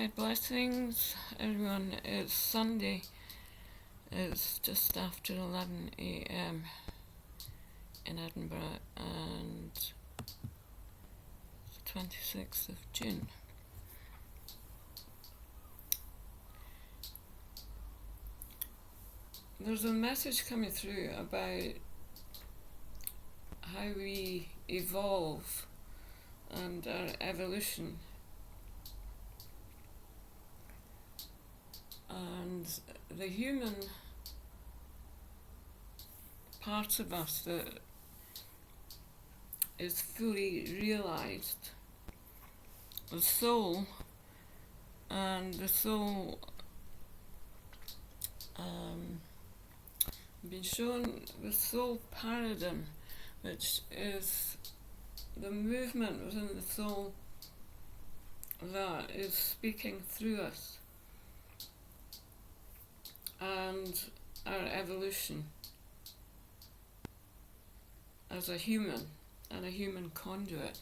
My blessings, everyone. It's Sunday. It's just after 11 a.m. in Edinburgh, and it's the 26th of June. There's a message coming through about how we evolve and our evolution. And the human part of us that is fully realised, the soul, and the soul been shown the soul paradigm, which is the movement within the soul that is speaking through us, and our evolution as a human and a human conduit.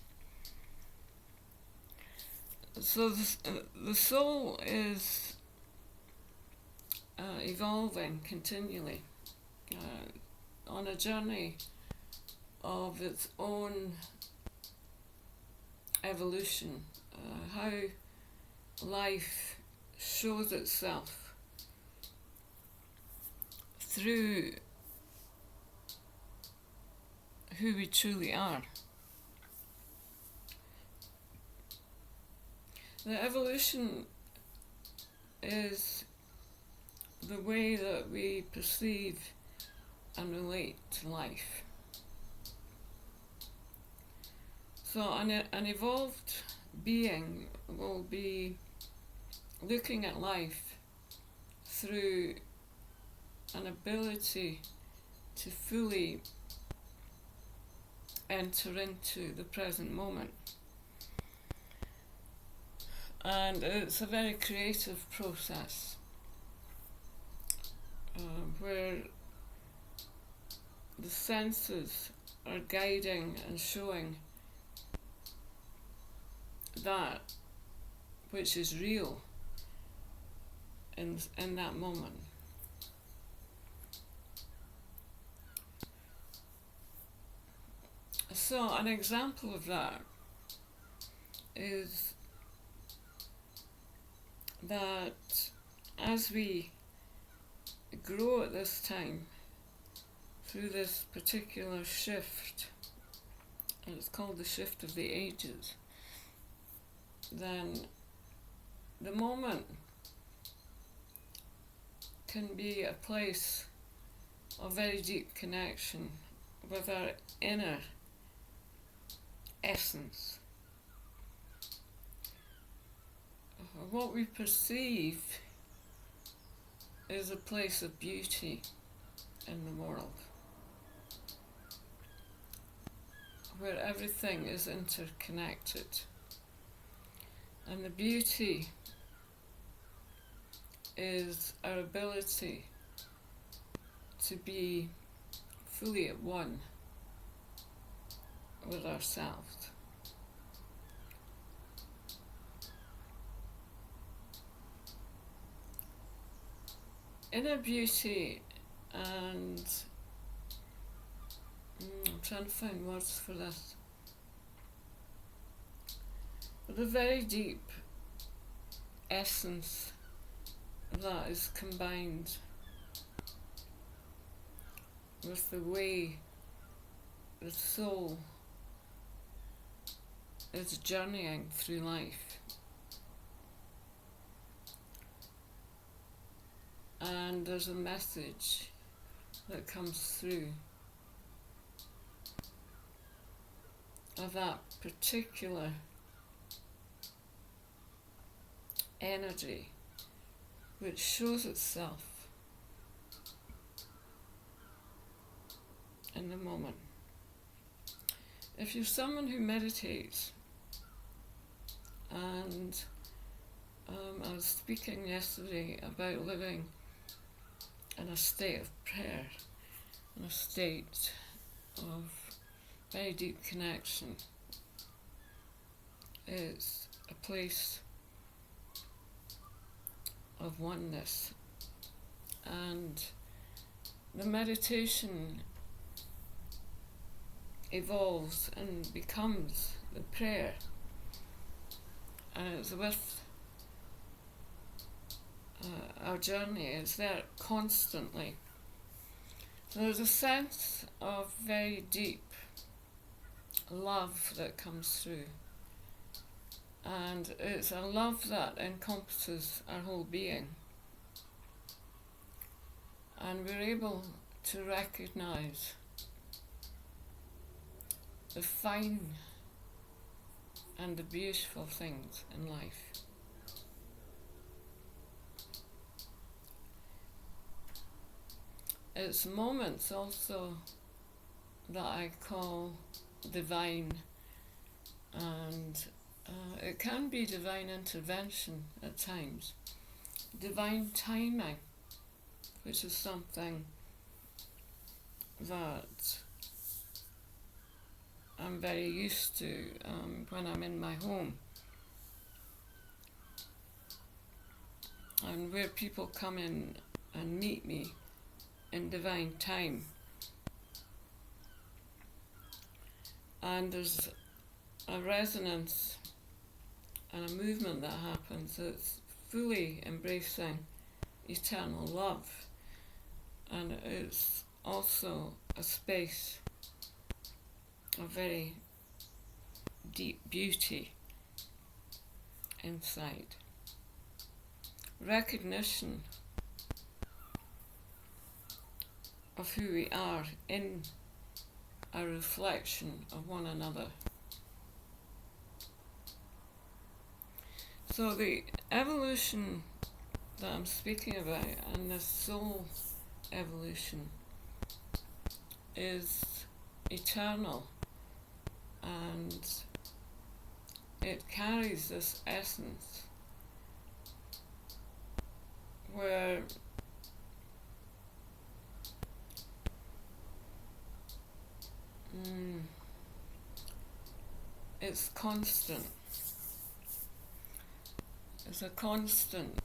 So the soul is evolving continually on a journey of its own evolution, how life shows itself through who we truly are. The evolution is the way that we perceive and relate to life. So an evolved being will be looking at life through an ability to fully enter into the present moment. And it's a very creative process where the senses are guiding and showing that which is real in that moment. So an example of that is that as we grow at this time through this particular shift, and it's called the shift of the ages, then the moment can be a place of very deep connection with our inner essence. What we perceive is a place of beauty in the world, where everything is interconnected, and the beauty is our ability to be fully at one with ourselves. Inner beauty, and I'm trying to find words for this, but a very deep essence that is combined with the way the soul is journeying through life. And there's a message that comes through of that particular energy which shows itself in the moment. If you're someone who meditates, and I was speaking yesterday about living in a state of prayer, in a state of very deep connection. It's a place of oneness. And the meditation evolves and becomes the prayer, and it's with our journey, it's there constantly. So there's a sense of very deep love that comes through, and it's a love that encompasses our whole being, and we're able to recognize the fine and the beautiful things in life. It's moments also that I call divine, and it can be divine intervention at times, divine timing, which is something that I'm very used to when I'm in my home, and where people come in and meet me in divine time. And there's a resonance and a movement that happens that's fully embracing eternal love, and it's also a space of very deep beauty inside. Recognition of who we are in a reflection of one another. So the evolution that I'm speaking about, and the soul evolution, is eternal, and it carries this essence where it's constant. It's a constant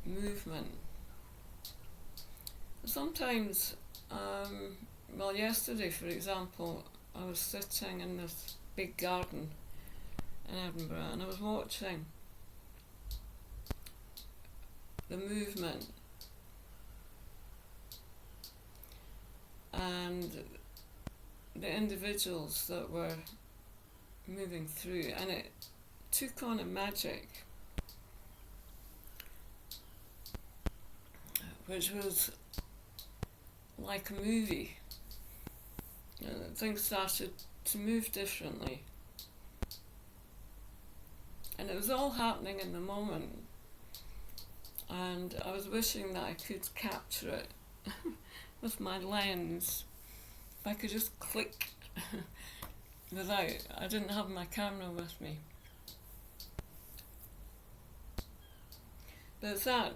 movement. Sometimes, yesterday, for example, I was sitting in this big garden in Edinburgh, and I was watching the movement and the individuals that were moving through, and it took on a magic which was like a movie. Things started to move differently, and it was all happening in the moment, and I was wishing that I could capture it with my lens. If I could just click I didn't have my camera with me. But it's that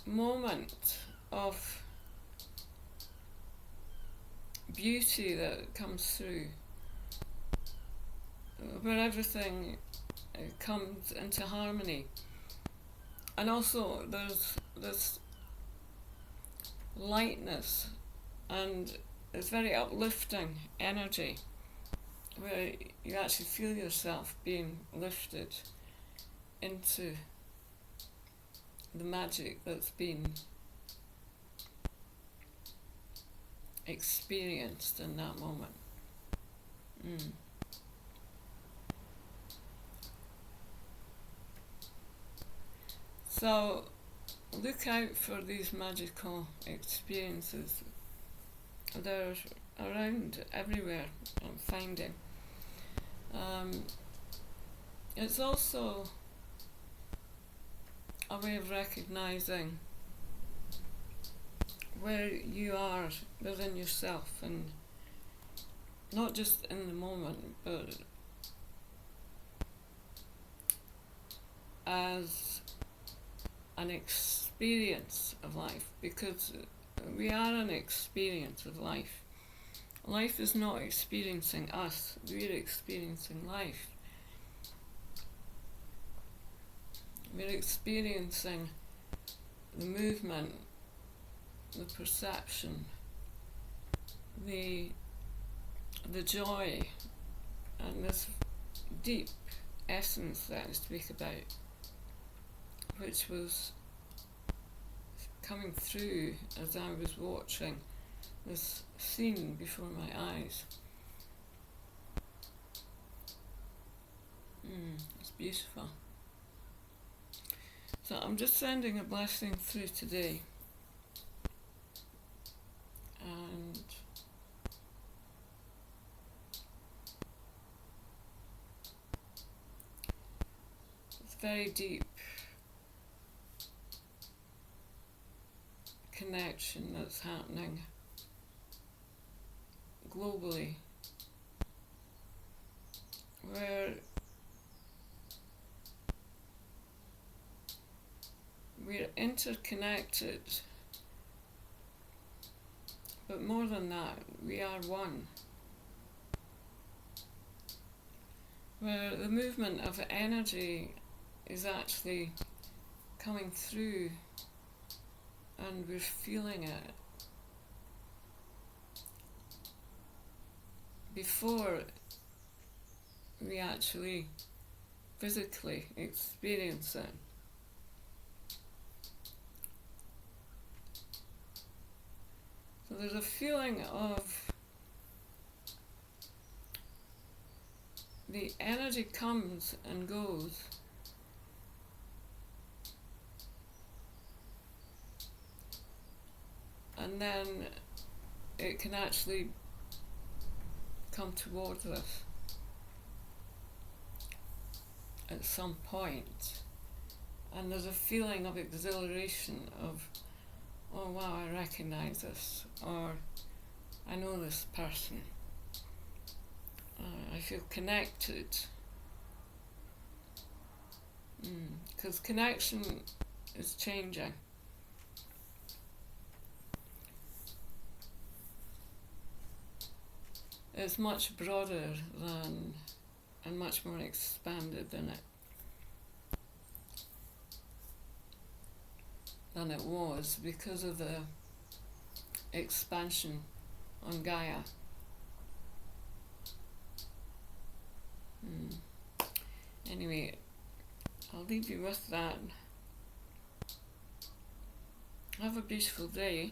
moment of beauty that comes through, where everything comes into harmony, and also there's this lightness, and it's very uplifting energy, where you actually feel yourself being lifted into the magic that's been experienced in that moment. So look out for these magical experiences. They're around everywhere, I'm finding. It's also a way of recognising where you are within yourself, and not just in the moment, but as an experience of life, because we are an experience of life. Life is not experiencing us, we're experiencing life. We're experiencing the movement, the perception, the joy, and this deep essence that I speak about, which was coming through as I was watching this scene before my eyes. It's beautiful. So I'm just sending a blessing through today, and it's very deep connection that's happening globally, where we're interconnected, but more than that, we are one. Where the movement of energy is actually coming through and we're feeling it before we actually physically experience it. So there's a feeling of the energy comes and goes, and then it can actually come towards us at some point, and there's a feeling of exhilaration of, oh wow, I recognize this, or I know this person, I feel connected, because connection is changing. It's much broader than, and much more expanded than it was, because of the expansion on Gaia. Anyway, I'll leave you with that. Have a beautiful day.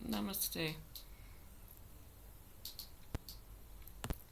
Namaste.